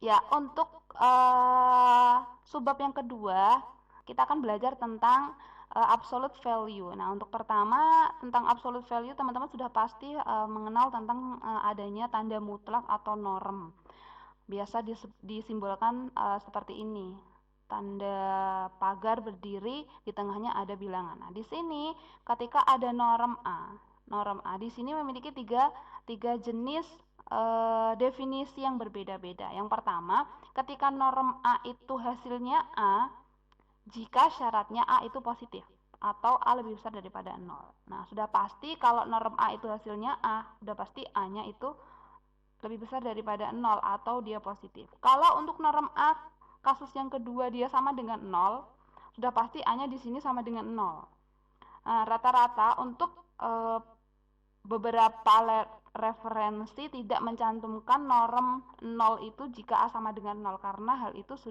Ya, untuk subbab yang kedua, kita akan belajar tentang absolute value. Nah, untuk pertama tentang absolute value, teman-teman sudah pasti mengenal tentang adanya tanda mutlak atau norm. Biasa disimbolkan seperti ini. Tanda pagar berdiri, di tengahnya ada bilangan. Nah, di sini ketika ada norm A di sini memiliki tiga jenis definisi yang berbeda-beda. Yang pertama, ketika norm A itu hasilnya A, jika syaratnya A itu positif atau A lebih besar daripada 0. Nah, sudah pasti kalau norm A itu hasilnya A, sudah pasti A-nya itu lebih besar daripada 0 atau dia positif. Kalau untuk norm A kasus yang kedua dia sama dengan 0, sudah pasti A-nya di sini sama dengan 0. Nah, rata-rata untuk beberapa referensi tidak mencantumkan norm 0 itu jika A sama dengan 0 karena hal itu eh,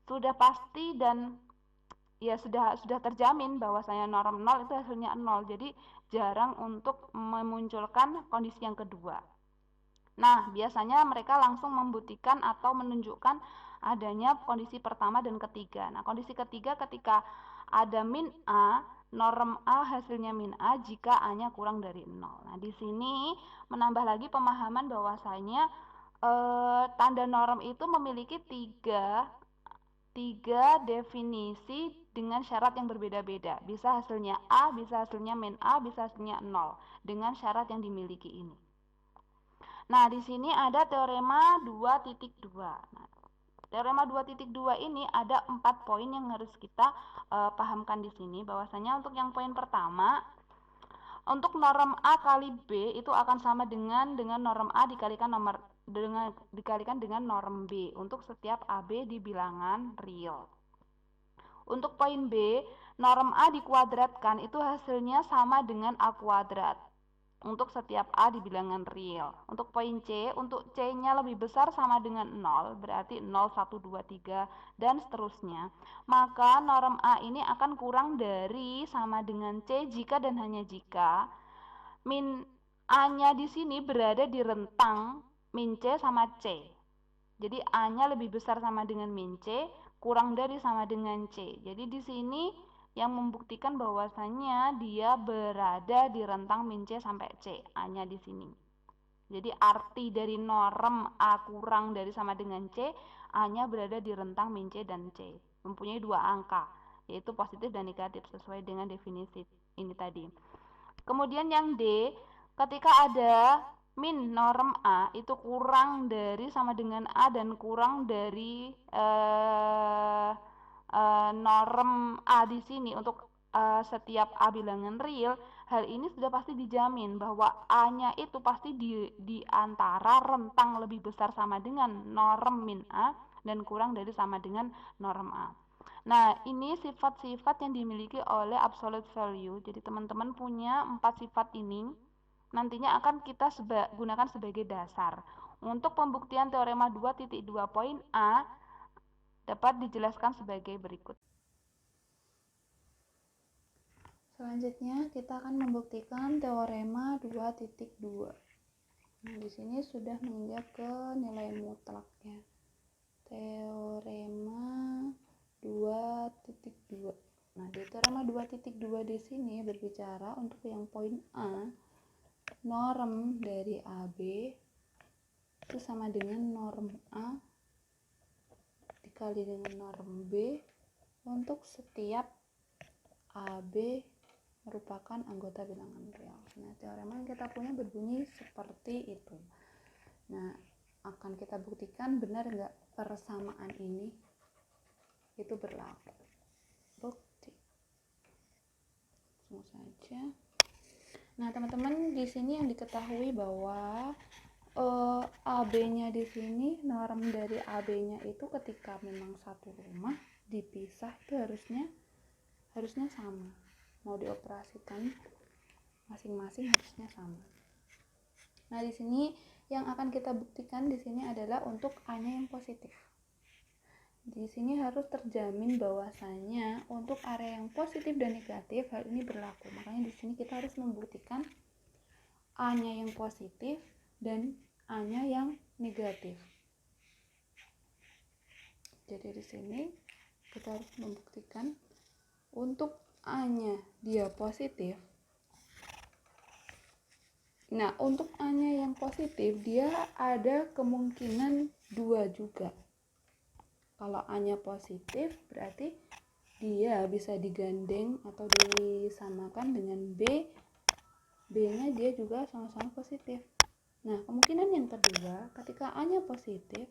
sudah pasti dan ya sudah terjamin bahwasanya norm 0 itu hasilnya 0. Jadi jarang untuk memunculkan kondisi yang kedua. Nah, biasanya mereka langsung membuktikan atau menunjukkan adanya kondisi pertama dan ketiga. Nah, kondisi ketiga ketika ada min A, norm A hasilnya min A jika A-nya kurang dari 0. Nah, di sini menambah lagi pemahaman bahwasanya tanda norm itu memiliki tiga definisi dengan syarat yang berbeda-beda. Bisa hasilnya A, bisa hasilnya min A, bisa hasilnya 0 dengan syarat yang dimiliki ini. Nah, di sini ada teorema 2.2. Nah, teorema 2.2 ini ada 4 poin yang harus kita pahamkan di sini. Bahwasanya untuk yang poin pertama, untuk norm A kali B itu akan sama dengan norm A dikalikan dengan norm B untuk setiap AB di bilangan real. Untuk poin B, norm A dikuadratkan itu hasilnya sama dengan A kuadrat untuk setiap A di bilangan real. Untuk poin C, untuk C-nya lebih besar sama dengan 0, berarti 0, 1, 2, 3, dan seterusnya. Maka norm A ini akan kurang dari sama dengan C jika dan hanya jika min A-nya di sini berada di rentang min C sama C. Jadi A-nya lebih besar sama dengan min C, kurang dari sama dengan C. Jadi di sini yang membuktikan bahwasannya dia berada di rentang min C sampai C, A-nya di sini. Jadi arti dari norm A kurang dari sama dengan C, A-nya berada di rentang min C dan C. Mempunyai dua angka, yaitu positif dan negatif sesuai dengan definisi ini tadi. Kemudian yang D, ketika ada min norm A itu kurang dari sama dengan A dan kurang dari norm A di sini untuk setiap A bilangan real, hal ini sudah pasti dijamin bahwa A-nya itu pasti di antara rentang lebih besar sama dengan norm min A dan kurang dari sama dengan norm A. Nah, ini sifat-sifat yang dimiliki oleh absolute value. Jadi teman-teman punya 4 sifat ini nantinya akan kita gunakan sebagai dasar. Untuk pembuktian teorema 2.2 poin A dapat dijelaskan sebagai berikut. Selanjutnya kita akan membuktikan teorema 2.2. Nah, di sini sudah menginjak ke nilai mutlaknya. Teorema 2.2. Nah, di teorema 2.2 di sini berbicara untuk yang poin A, norm dari AB itu sama dengan norm A dikali dengan norm B untuk setiap AB merupakan anggota bilangan real. Nah, teorema yang kita punya berbunyi seperti itu. Nah, akan kita buktikan benar nggak persamaan ini itu berlaku. Bukti. Langsung saja. Nah, teman-teman, di sini yang diketahui bahwa AB-nya di sini, norm dari AB-nya itu ketika memang satu rumah dipisah itu harusnya sama. Mau dioperasikan masing-masing harusnya sama. Nah, di sini yang akan kita buktikan di sini adalah untuk A-nya yang positif. Di sini harus terjamin bahwasanya untuk area yang positif dan negatif hal ini berlaku. Makanya di sini kita harus membuktikan A-nya yang positif dan A-nya yang negatif. Jadi di sini kita harus membuktikan untuk A-nya dia positif. Nah, untuk A-nya yang positif, dia ada kemungkinan 2 juga. Kalau A-nya positif, berarti dia bisa digandeng atau disamakan dengan B. B-nya dia juga sama-sama positif. Nah, kemungkinan yang kedua, ketika A-nya positif,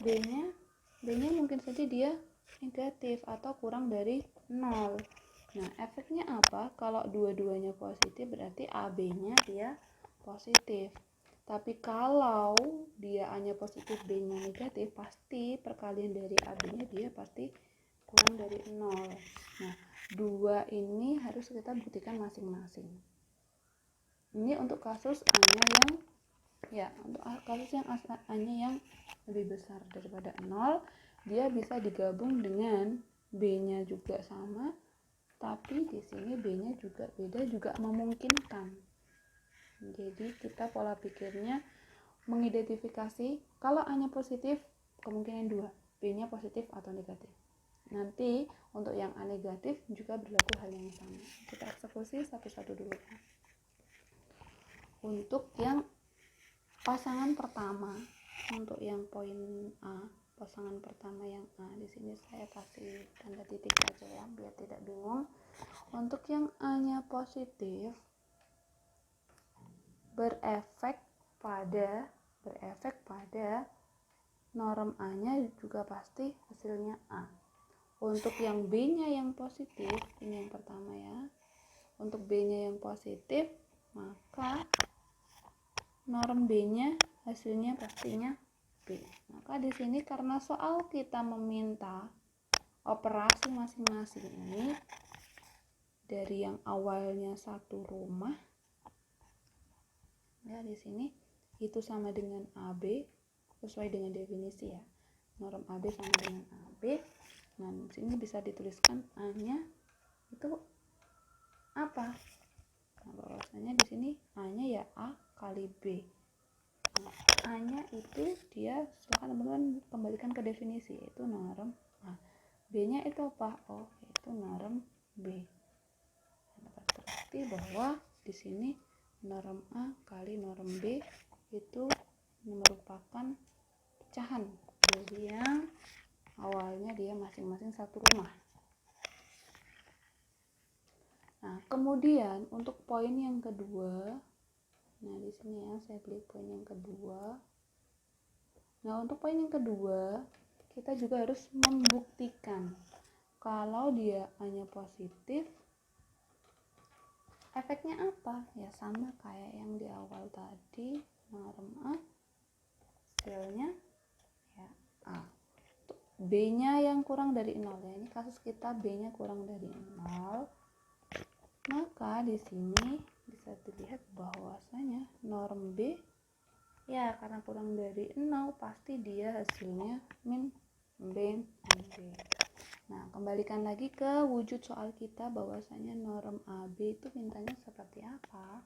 B-nya mungkin saja dia negatif atau kurang dari 0. Nah, efeknya apa? Kalau dua-duanya positif berarti AB-nya dia positif. Tapi kalau dia A-nya positif, B-nya negatif, pasti perkalian dari AB-nya dia pasti kurang dari 0. Nah, dua ini harus kita buktikan masing-masing. Ini untuk kasus A-nya untuk kasus yang A-nya yang lebih besar daripada 0, dia bisa digabung dengan B-nya juga sama, tapi di sini B-nya juga beda, juga memungkinkan. Jadi kita pola pikirnya mengidentifikasi kalau A-nya positif kemungkinan 2, B-nya positif atau negatif. Nanti untuk yang A negatif juga berlaku hal yang sama. Kita eksekusi satu-satu dulu. Untuk yang pasangan pertama, untuk yang poin A, pasangan pertama yang A, di sini saya kasih tanda titik aja ya biar tidak bingung. Untuk yang A-nya positif berefek pada norm A-nya juga pasti hasilnya A. Untuk yang B-nya yang positif, ini yang pertama ya. Untuk B-nya yang positif, maka norm B-nya hasilnya pastinya B. Maka di sini karena soal kita meminta operasi masing-masing ini dari yang awalnya satu rumah, ya di sini itu sama dengan AB sesuai dengan definisi ya. Norm AB sama dengan AB. Nah, di sini bisa dituliskan A-nya itu apa? Nah, bahwasanya di sini A-nya ya A kali B. Nah, A-nya itu dia, silakan teman-teman kembalikan ke definisi, yaitu norm A. B-nya itu apa? Oh, itu norm B. Berarti bahwa di sini norm A kali norm B itu merupakan pecahan dari yang awalnya dia masing-masing satu rumah. Nah, kemudian untuk poin yang kedua, nah di sini ya saya pilih poin yang kedua. Nah, untuk poin yang kedua, kita juga harus membuktikan kalau dia hanya positif, efeknya apa? Ya sama kayak yang di awal tadi, norm A, hasilnya ya A. B-nya yang kurang dari 0 ya. Ini kasus kita B-nya kurang dari 0. Maka di sini bisa dilihat bahwasanya norm B ya karena kurang dari 0 pasti dia hasilnya min B. Nah, kembalikan lagi ke wujud soal kita bahwasanya norm AB itu mintanya seperti apa?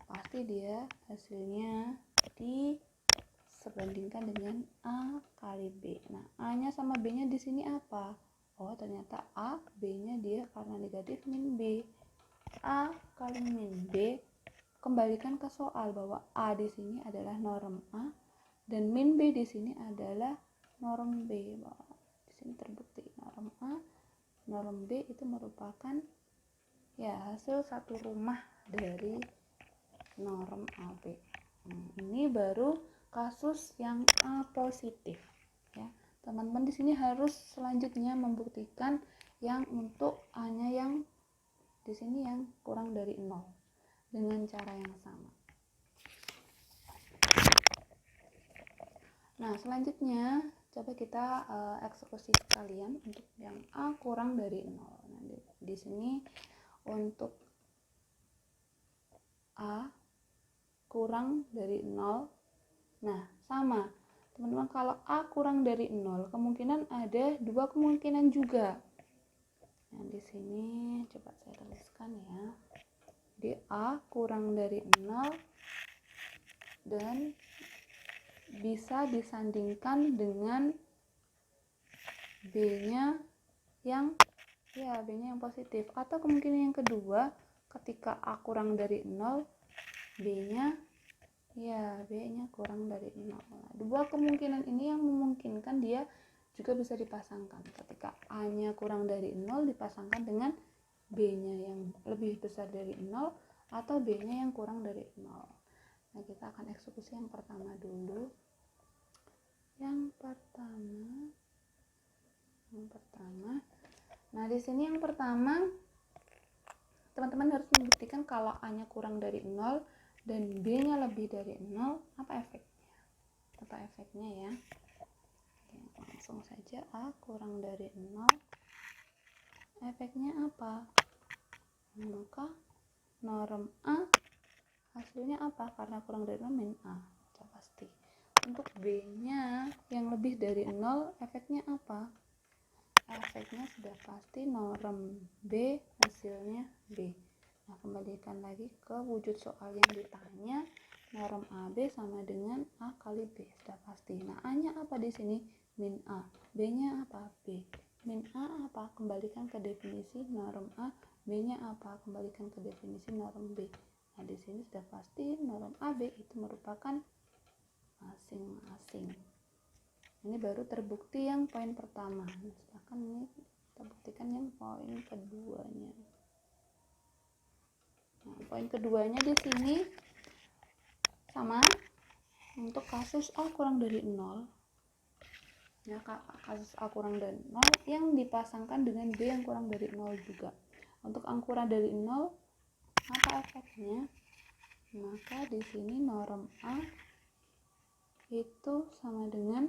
Pasti dia hasilnya disebandingkan dengan A kali B. Nah, A-nya sama B-nya di sini apa? Oh, ternyata A, B-nya dia karena negatif min B. A kali min B, kembalikan ke soal bahwa A di sini adalah norm A dan min B di sini adalah norm B. Di sini terbukti norm A, norm B itu merupakan ya hasil satu rumah dari norm AB. Ini baru kasus yang A positif ya. Teman-teman di sini harus selanjutnya membuktikan yang untuk A-nya yang di sini yang kurang dari 0 dengan cara yang sama. Nah, selanjutnya coba kita eksekusi sekalian untuk yang A kurang dari 0. Nah, di sini untuk A kurang dari 0. Nah, sama. Teman-teman, kalau A kurang dari 0, kemungkinan ada dua kemungkinan juga. Nah, di sini coba saya tuliskan ya. Di A kurang dari 0 dan bisa disandingkan dengan B-nya yang positif. Atau kemungkinan yang kedua, ketika A kurang dari 0, B-nya kurang dari 0. Nah, dua kemungkinan ini yang memungkinkan dia juga bisa dipasangkan. Ketika A-nya kurang dari 0 dipasangkan dengan B-nya yang lebih besar dari 0 atau B-nya yang kurang dari 0. Nah, kita akan eksekusi yang pertama dulu. Yang pertama. Nah, di sini yang pertama teman-teman harus membuktikan kalau A-nya kurang dari 0 dan B-nya lebih dari 0, apa efeknya ya. Oke, langsung saja A kurang dari 0. Efeknya apa? Maka norm A hasilnya apa? Karena kurang dari 0 min A, sudah pasti. Untuk B-nya yang lebih dari 0, efeknya apa? Efeknya sudah pasti norm B hasilnya B. Nah, kembalikan lagi ke wujud soal yang ditanya, norm AB sama dengan A kali B, sudah pasti. Nah, A-nya apa di sini? Min A. B-nya apa? B. Min A apa? Kembalikan ke definisi norm A. B-nya apa? Kembalikan ke definisi norm B. Nah, di sini sudah pasti norm AB itu merupakan masing-masing. Ini baru terbukti yang poin pertama. Silakan ini kita buktikan yang poin keduanya. Nah, poin keduanya di sini sama untuk kasus A kurang dari 0. Ya, kasus A kurang dari 0 yang dipasangkan dengan B yang kurang dari 0 juga. Untuk A kurang dari 0, apa efeknya? Maka di sini norm A itu sama dengan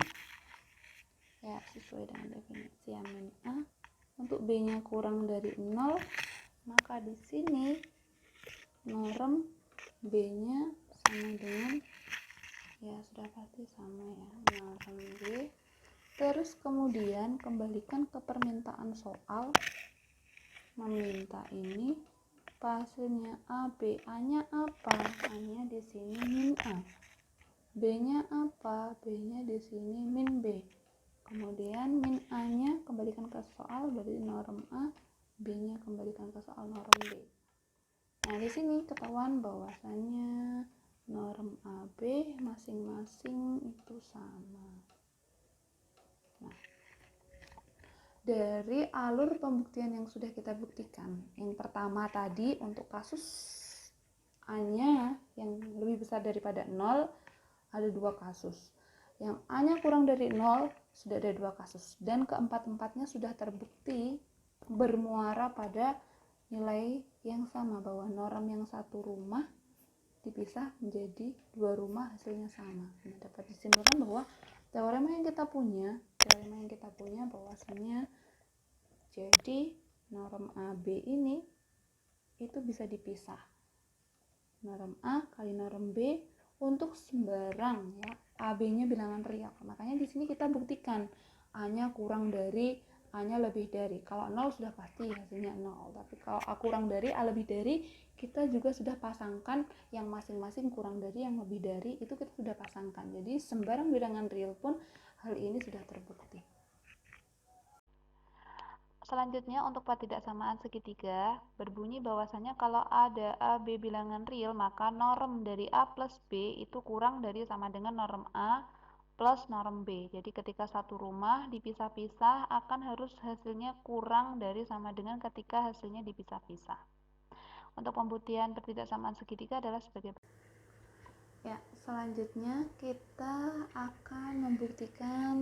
sesuai dengan definisi min A. Untuk B-nya kurang dari 0, maka di sini norm B-nya sama dengan sudah pasti sama ya, norm B. Terus kemudian kembalikan ke permintaan soal, meminta ini hasilnya A, B, A-nya apa? A-nya di sini min A. B-nya apa? B-nya di sini min B. Kemudian min A-nya kembalikan ke soal dari norm A, B-nya kembalikan ke soal norm B. Nah, di sini ketahuan bahwasannya norm AB masing-masing itu sama. Nah, dari alur pembuktian yang sudah kita buktikan, yang pertama tadi untuk kasus A-nya yang lebih besar daripada 0 ada 2 kasus. Yang A-nya kurang dari 0 sudah ada 2 kasus, dan keempat-empatnya sudah terbukti bermuara pada nilai yang sama, bahwa norm yang satu rumah dipisah menjadi 2 rumah hasilnya sama. Nah, dapat disimpulkan bahwa teorema yang kita punya bahwasannya jadi norm AB ini itu bisa dipisah. Norm A kali norm B untuk sembarang ya, AB-nya bilangan real. Makanya di sini kita buktikan A-nya kurang dari, A-nya lebih dari. Kalau 0 sudah pasti hasilnya 0. Tapi kalau A kurang dari, A lebih dari, kita juga sudah pasangkan yang masing-masing kurang dari, yang lebih dari, itu kita sudah pasangkan. Jadi sembarang bilangan real pun hal ini sudah terbukti. Selanjutnya untuk ketidaksamaan segitiga berbunyi bahwasanya kalau ada A, B bilangan real, maka norm dari A plus B itu kurang dari sama dengan norm A plus norm B. Jadi ketika satu rumah dipisah-pisah akan harus hasilnya kurang dari sama dengan ketika hasilnya dipisah-pisah. Untuk pembuktian ketidaksamaan segitiga adalah sebagai ya. Selanjutnya kita akan membuktikan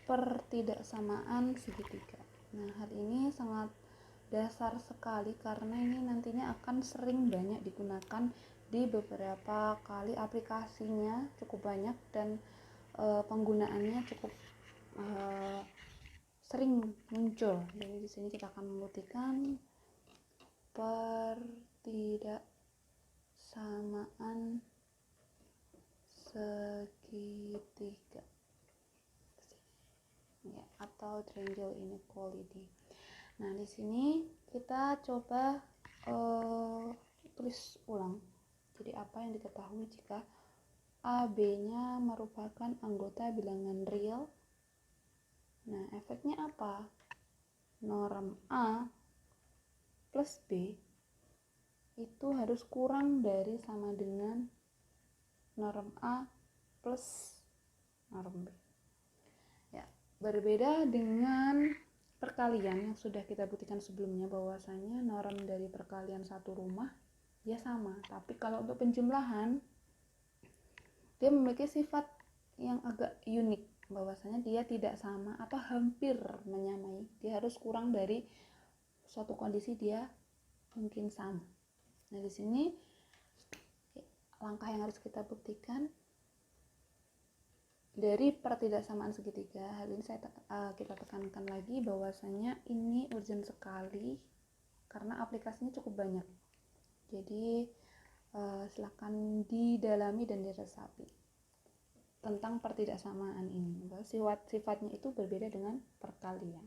pertidaksamaan segitiga. Nah, hal ini sangat dasar sekali karena ini nantinya akan sering banyak digunakan di beberapa kali, aplikasinya cukup banyak dan penggunaannya cukup sering muncul. Jadi di sini kita akan membuktikan pertidaksamaan segitiga ya, atau triangle inequality. Nah, di sini kita coba tulis ulang. Jadi apa yang diketahui jika AB-nya merupakan anggota bilangan real. Nah, efeknya apa? Norm A plus B itu harus kurang dari sama dengan norm A plus norm B. Ya, berbeda dengan perkalian yang sudah kita buktikan sebelumnya bahwasanya norm dari perkalian satu rumah ya sama, tapi kalau untuk penjumlahan dia memiliki sifat yang agak unik, bahwasanya dia tidak sama atau hampir menyamai. Dia harus kurang dari suatu kondisi dia mungkin sama. Nah, di sini langkah yang harus kita buktikan dari pertidaksamaan segitiga. Hal ini kita tekankan lagi bahwasanya ini urgent sekali karena aplikasinya cukup banyak. Jadi silakan didalami dan diresapi tentang pertidaksamaan ini. Sifatnya itu berbeda dengan perkalian.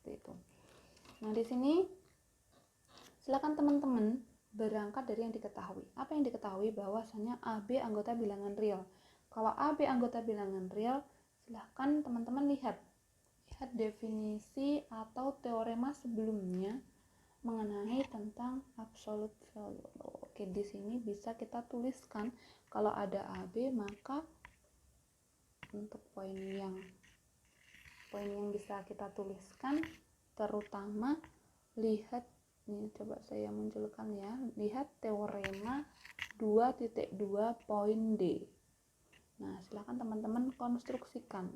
Itu. Nah, di sini silakan teman-teman berangkat dari yang diketahui. Apa yang diketahui? Bahwasanya AB anggota bilangan real. Kalau AB anggota bilangan real, silahkan teman-teman lihat definisi atau teorema sebelumnya mengenai tentang absolute value. Oke, di sini bisa kita tuliskan kalau ada AB, maka untuk poin yang bisa kita tuliskan, terutama lihat ini, coba saya munculkan ya, lihat teorema 2.2 poin D. Nah, silakan teman-teman konstruksikan.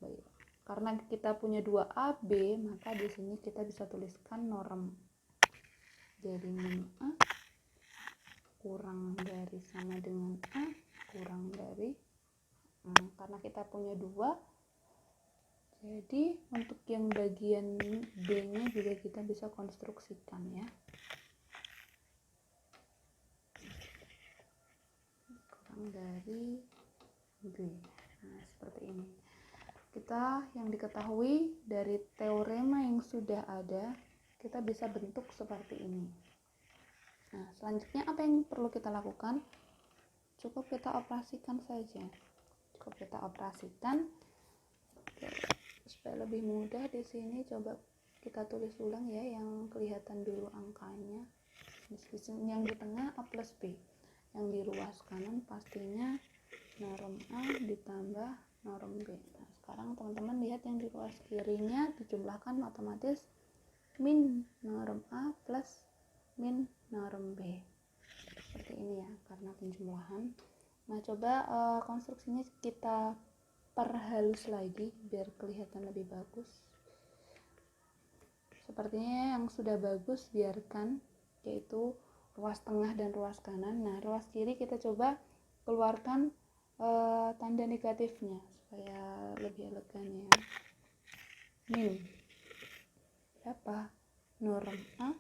Baik. Karena kita punya 2 AB, maka di sini kita bisa tuliskan norm. Jadi min A kurang dari sama dengan A kurang dari karena kita punya 2. Jadi untuk yang bagian B-nya juga kita bisa konstruksikan ya. Kurang dari B. Nah, seperti ini. Kita yang diketahui dari teorema yang sudah ada, kita bisa bentuk seperti ini. Nah, selanjutnya apa yang perlu kita lakukan? Cukup kita operasikan saja. Oke, supaya lebih mudah di sini coba kita tulis ulang ya, yang kelihatan dulu angkanya. Di sini yang di tengah A plus B. Yang di ruas kanan pastinya norm A ditambah norm B. Nah, sekarang teman-teman lihat yang di ruas kirinya dijumlahkan otomatis min norm A plus min norm B. Seperti ini ya, karena penjumlahan. Nah, coba konstruksinya kita perhalus lagi biar kelihatan lebih bagus. Sepertinya yang sudah bagus biarkan, yaitu ruas tengah dan ruas kanan. Nah, ruas kiri kita coba keluarkan tanda negatifnya supaya lebih elegan ya. Min berapa? Norm A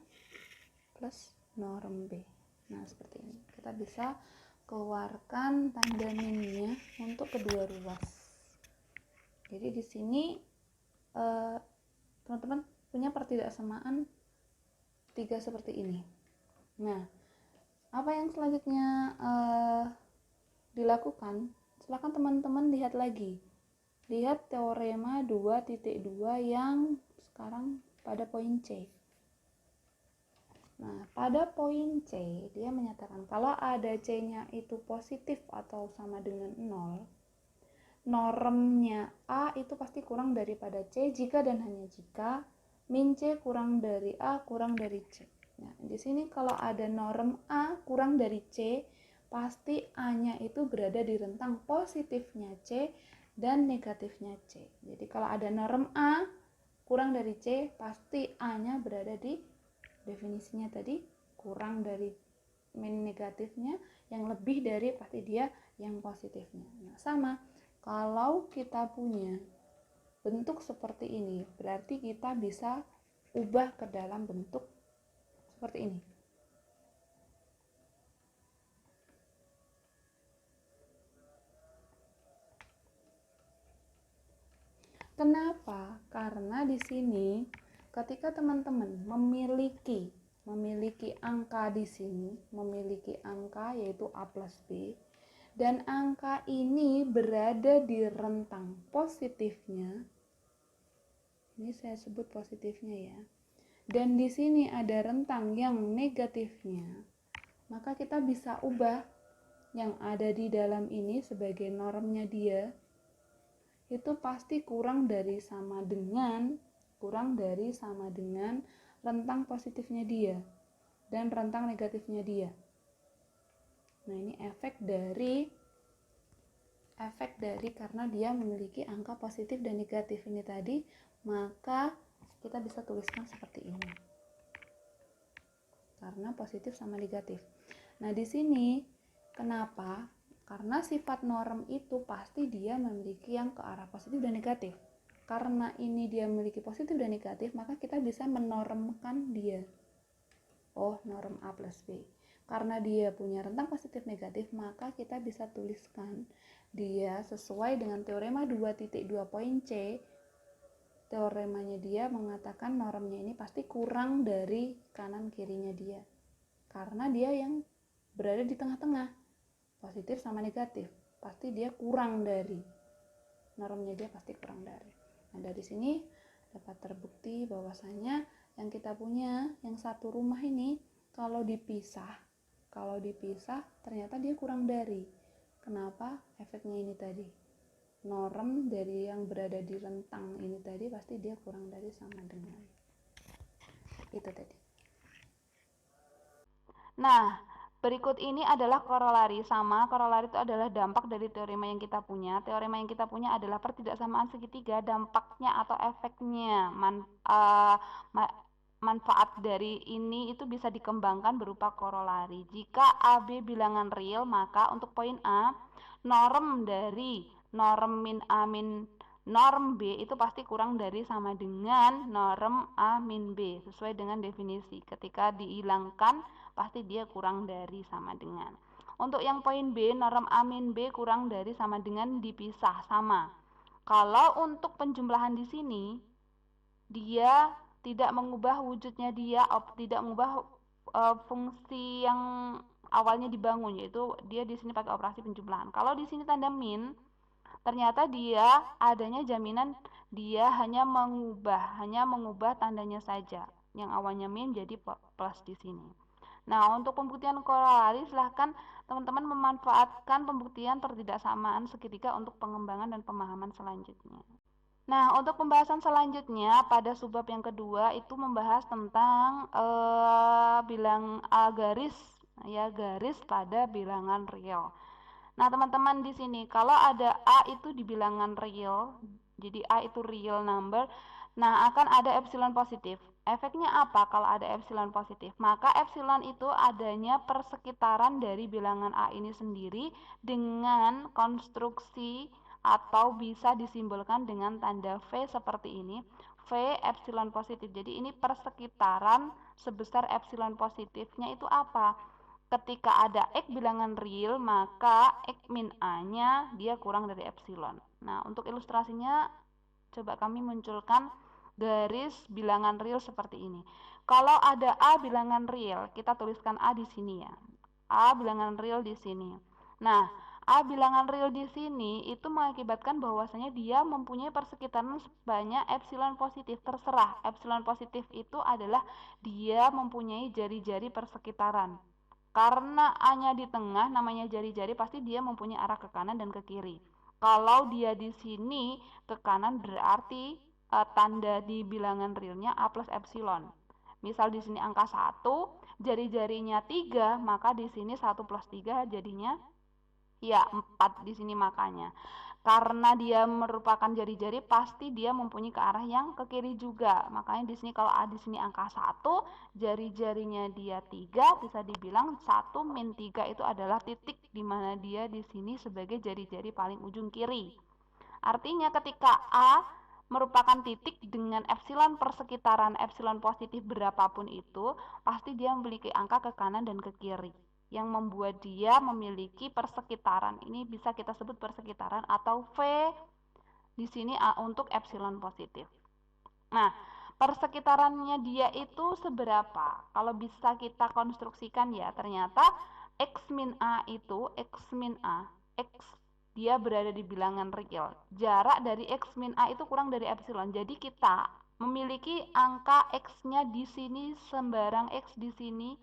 plus norm B. Nah, seperti ini. Kita bisa keluarkan tanda minnya untuk kedua ruas. Jadi di sini teman-teman punya pertidaksamaan 3 seperti ini. Nah, apa yang selanjutnya dilakukan? Silakan teman-teman lihat lagi. Lihat teorema 2.2 yang sekarang pada poin C. Nah, pada poin C dia menyatakan kalau ada C-nya itu positif atau sama dengan 0, normnya A itu pasti kurang daripada C jika dan hanya jika min C kurang dari A kurang dari C. Nah, di sini kalau ada norm A kurang dari C, pasti A-nya itu berada di rentang positifnya C dan negatifnya C. Jadi kalau ada norm A kurang dari C, pasti A-nya berada di definisinya tadi kurang dari min negatifnya, yang lebih dari pasti dia yang positifnya. Nah, sama kalau kita punya bentuk seperti ini, berarti kita bisa ubah ke dalam bentuk seperti ini. Kenapa? Karena di sini ketika teman-teman memiliki angka di sini, memiliki angka yaitu A plus B, dan angka ini berada di rentang positifnya. Ini saya sebut positifnya ya. Dan di sini ada rentang yang negatifnya. Maka kita bisa ubah yang ada di dalam ini sebagai normnya dia. Itu pasti kurang dari sama dengan rentang positifnya dia dan rentang negatifnya dia. Nah, ini efek dari karena dia memiliki angka positif dan negatif ini tadi, maka kita bisa tuliskan seperti ini. Karena positif sama negatif. Nah, di sini kenapa? Karena sifat norm itu pasti dia memiliki yang ke arah positif dan negatif. Karena ini dia memiliki positif dan negatif, maka kita bisa menormkan dia. Oh, norm A plus B. Karena dia punya rentang positif negatif, maka kita bisa tuliskan dia sesuai dengan teorema 2.2.c. Teoremanya dia mengatakan normnya ini pasti kurang dari kanan kirinya dia. Karena dia yang berada di tengah-tengah, positif sama negatif. Pasti dia kurang dari. Normnya dia pasti kurang dari. Nah, dari sini dapat terbukti bahwasanya yang kita punya, yang satu rumah ini, kalau dipisah ternyata dia kurang dari. Kenapa? Efeknya ini tadi. Norm dari yang berada di rentang ini tadi pasti dia kurang dari sama dengan itu tadi. Nah, berikut ini adalah korolari. Korolari itu adalah dampak dari teorema yang kita punya. Teorema yang kita punya adalah pertidaksamaan segitiga, dampaknya atau efeknya manfaat dari ini itu bisa dikembangkan berupa korolari. Jika AB bilangan real, maka untuk poin A, norm dari norm min A min norm B itu pasti kurang dari sama dengan norm A min B sesuai dengan definisi. Ketika dihilangkan pasti dia kurang dari sama dengan. Untuk yang poin B, norm A min B kurang dari sama dengan dipisah sama. Kalau untuk penjumlahan di sini dia tidak mengubah wujudnya dia, tidak mengubah fungsi yang awalnya dibangun, yaitu dia di sini pakai operasi penjumlahan. Kalau di sini tanda min, ternyata dia adanya jaminan dia hanya mengubah tandanya saja. Yang awalnya min jadi plus di sini. Nah, untuk pembuktian korolari silahkan teman-teman memanfaatkan pembuktian pertidaksamaan segitiga untuk pengembangan dan pemahaman selanjutnya. Nah, untuk pembahasan selanjutnya pada subbab yang kedua itu membahas tentang bilang garis ya, garis pada bilangan real. Nah, teman-teman di sini kalau ada A itu di bilangan real, jadi A itu real number, nah akan ada epsilon positif. Efeknya apa kalau ada epsilon positif? Maka epsilon itu adanya persekitaran dari bilangan A ini sendiri dengan konstruksi atau bisa disimbolkan dengan tanda V seperti ini. V epsilon positif. Jadi ini persekitaran sebesar epsilon positifnya itu apa? Ketika ada X bilangan real, maka X min A-nya dia kurang dari epsilon. Nah, untuk ilustrasinya coba kami munculkan garis bilangan real seperti ini. Kalau ada A bilangan real, kita tuliskan A di sini ya. A bilangan real di sini. Nah, A bilangan real di sini itu mengakibatkan bahwasanya dia mempunyai persekitaran sebanyak epsilon positif. Terserah, epsilon positif itu adalah dia mempunyai jari-jari persekitaran. Karena A-nya di tengah, namanya jari-jari, pasti dia mempunyai arah ke kanan dan ke kiri. Kalau dia di sini ke kanan berarti tanda di bilangan realnya A plus epsilon. Misal di sini angka 1, jari-jarinya 3, maka di sini 1 plus 3 jadinya ya 4 di sini makanya. Karena dia merupakan jari-jari pasti dia mempunyai ke arah yang ke kiri juga. Makanya di sini kalau A di sini angka 1, jari-jarinya dia 3, bisa dibilang 1 min 3 itu adalah titik di mana dia di sini sebagai jari-jari paling ujung kiri. Artinya ketika A merupakan titik dengan epsilon persekitaran epsilon positif berapapun itu, pasti dia memiliki angka ke kanan dan ke kiri yang membuat dia memiliki persekitaran. Ini bisa kita sebut persekitaran atau V di sini untuk epsilon positif. Nah, persekitarannya dia itu seberapa? Kalau bisa kita konstruksikan ya, ternyata X min A itu X min A dia berada di bilangan real. Jarak dari X min A itu kurang dari epsilon. Jadi kita memiliki angka X-nya di sini sembarang X di sini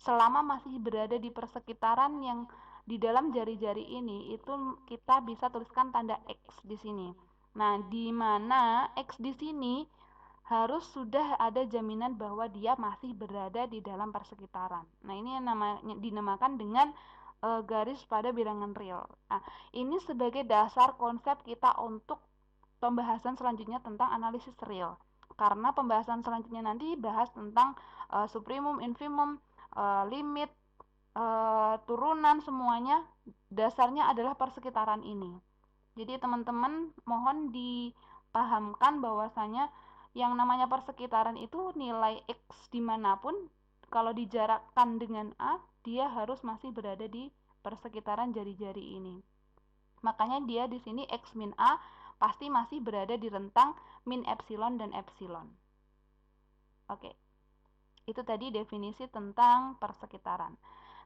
selama masih berada di persekitaran yang di dalam jari-jari ini, itu kita bisa tuliskan tanda X di sini. Nah, di mana X di sini harus sudah ada jaminan bahwa dia masih berada di dalam persekitaran. Nah, ini yang dinamakan dengan garis pada bilangan real. Nah, ini sebagai dasar konsep kita untuk pembahasan selanjutnya tentang analisis real. Karena pembahasan selanjutnya nanti bahas tentang supremum, infimum, limit, turunan, semuanya dasarnya adalah persekitaran ini. Jadi teman-teman mohon dipahamkan bahwasanya yang namanya persekitaran itu nilai X dimanapun kalau dijarakkan dengan A, dia harus masih berada di persekitaran jari-jari ini. Makanya dia di sini X min A pasti masih berada di rentang min epsilon dan epsilon. Oke, itu tadi definisi tentang persekitaran.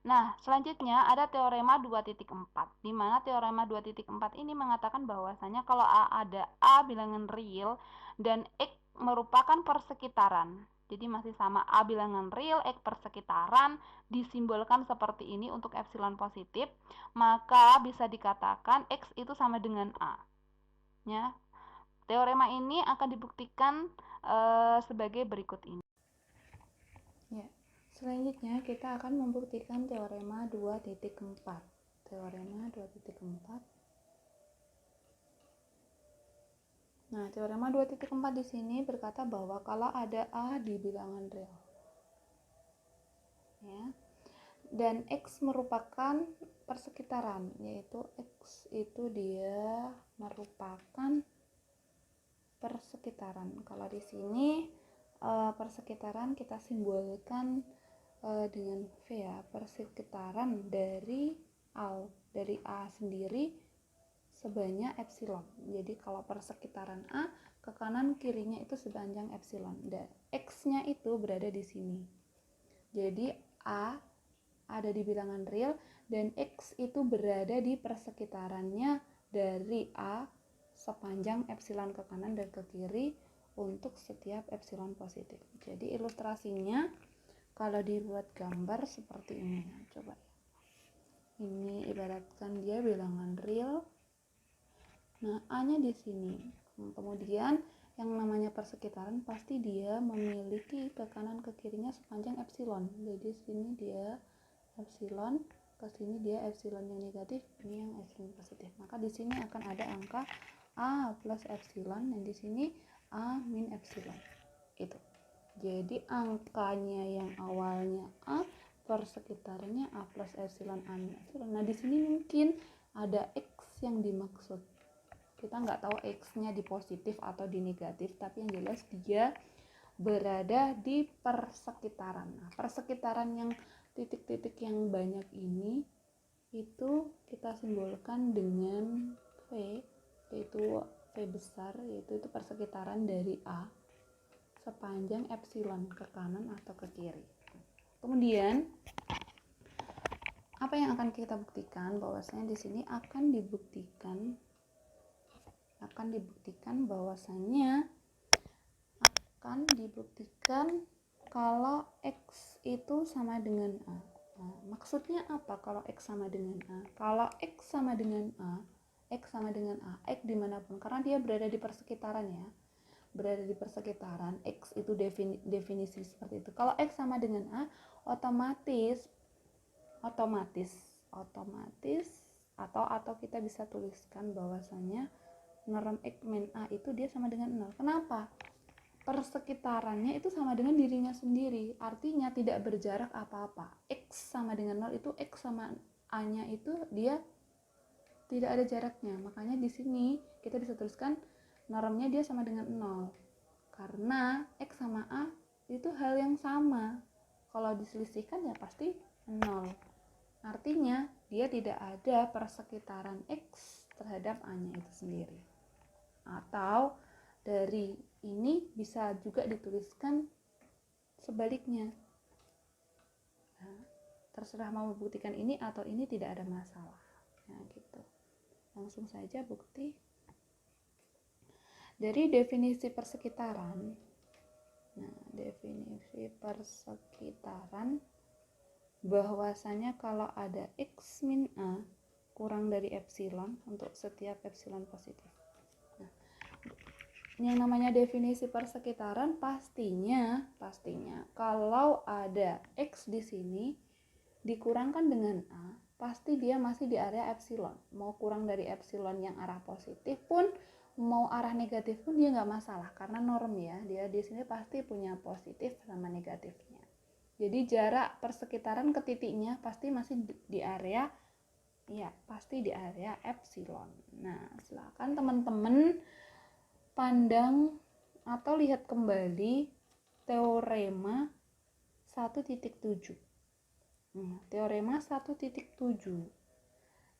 Nah, selanjutnya ada teorema 2.4, di mana teorema 2.4 ini mengatakan bahwasanya kalau ada A bilangan real dan X merupakan persekitaran. Jadi masih sama, A bilangan real, X persekitaran, disimbolkan seperti ini untuk epsilon positif, maka bisa dikatakan X itu sama dengan A. Ya. Teorema ini akan dibuktikan sebagai berikut ini. Ya, selanjutnya kita akan membuktikan teorema 2.4. Teorema 2.4. Nah, teorema 2.4 di sini berkata bahwa kalau ada A di bilangan real, ya, dan X merupakan persekitaran, yaitu X itu dia merupakan persekitaran. Kalau di sini persekitaran kita simbolkan dengan V ya, persekitaran dari A sendiri sebanyak epsilon. Jadi kalau persekitaran A ke kanan kirinya itu sepanjang epsilon. Dan X-nya itu berada di sini. Jadi A ada di bilangan real dan X itu berada di persekitarannya dari A sepanjang epsilon ke kanan dan ke kiri untuk setiap epsilon positif. Jadi ilustrasinya kalau dibuat gambar seperti ini. Coba ya. Ini ibaratkan dia bilangan real. Nah, A-nya di sini. Kemudian yang namanya persekitaran pasti dia memiliki ke kanan ke kirinya sepanjang epsilon. Jadi sini dia epsilon, ke sini dia epsilon yang negatif, ini yang epsilon positif. Maka di sini akan ada angka A plus epsilon dan di sini A min epsilon. Itu. Jadi angkanya yang awalnya A, persekitarannya A plus epsilon A min epsilon. Nah, di sini mungkin ada X yang dimaksud. Kita nggak tahu X-nya di positif atau di negatif, tapi yang jelas dia berada di persekitaran. Nah, persekitaran yang titik-titik yang banyak ini itu kita simbolkan dengan V, yaitu V besar, yaitu itu persekitaran dari A sepanjang epsilon ke kanan atau ke kiri. Kemudian apa yang akan kita buktikan? Bahwasanya di sini akan dibuktikan bahwasanya akan dibuktikan kalau X itu sama dengan A. Nah, maksudnya apa kalau X sama dengan A? Kalau X sama dengan A, X dimanapun, karena dia berada di persekitaran ya, berada di persekitaran, X itu definisi seperti itu. Kalau X sama dengan A, otomatis atau kita bisa tuliskan bahwasanya norm X min A itu dia sama dengan 0. Kenapa? Persekitarannya itu sama dengan dirinya sendiri, artinya tidak berjarak apa-apa. X sama dengan 0 itu X sama A-nya itu dia tidak ada jaraknya. Makanya di sini kita bisa tuliskan normnya dia sama dengan 0. Karena X sama A itu hal yang sama. Kalau diselisihkan ya pasti 0. Artinya dia tidak ada persekitaran X terhadap A-nya itu sendiri. Atau dari ini bisa juga dituliskan sebaliknya. Nah, terserah mau membuktikan ini atau ini tidak ada masalah. Nah, gitu. Langsung saja bukti. Dari definisi persekitaran. Nah, definisi persekitaran bahwasanya kalau ada X min A kurang dari epsilon untuk setiap epsilon positif. Nah, yang namanya definisi persekitaran pastinya kalau ada X di sini dikurangkan dengan A, pasti dia masih di area epsilon. Mau kurang dari epsilon yang arah positif pun, mau arah negatif pun dia nggak masalah, karena norm ya, dia di sini pasti punya positif sama negatifnya. Jadi jarak persekitaran ke titiknya pasti masih di area, ya pasti di area epsilon. Nah, silakan teman-teman pandang atau lihat kembali teorema 1.7. Teorema 1.7.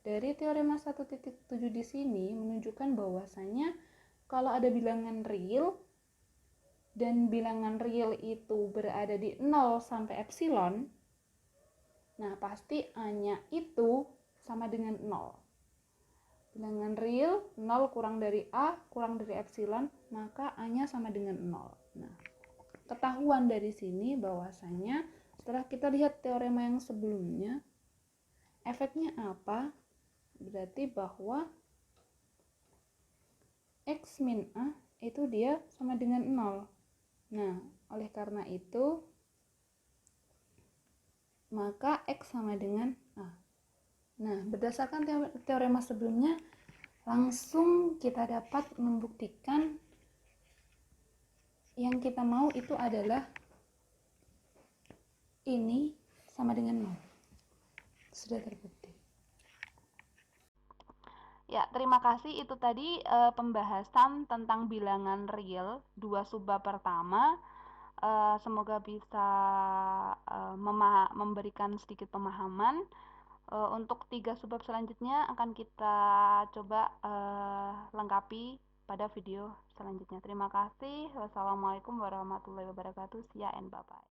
Dari teorema 1.7 di sini menunjukkan bahwasanya kalau ada bilangan real dan bilangan real itu berada di 0 sampai epsilon, nah pasti A-nya itu sama dengan 0. Bilangan real 0 kurang dari A kurang dari epsilon, maka A-nya sama dengan 0. Nah, ketahuan dari sini bahwasanya setelah kita lihat teorema yang sebelumnya, efeknya apa? Berarti bahwa X min A itu dia sama dengan 0. Nah, oleh karena itu, maka X sama dengan A. Nah, berdasarkan teorema sebelumnya, langsung kita dapat membuktikan yang kita mau itu adalah ini sama dengan 0. Sudah terbukti. Ya, terima kasih. Itu tadi pembahasan tentang bilangan real 2 subbab pertama. Semoga bisa memberikan sedikit pemahaman. Untuk 3 subbab selanjutnya akan kita coba lengkapi pada video selanjutnya. Terima kasih. Wassalamualaikum warahmatullahi wabarakatuh. See ya and bye-bye.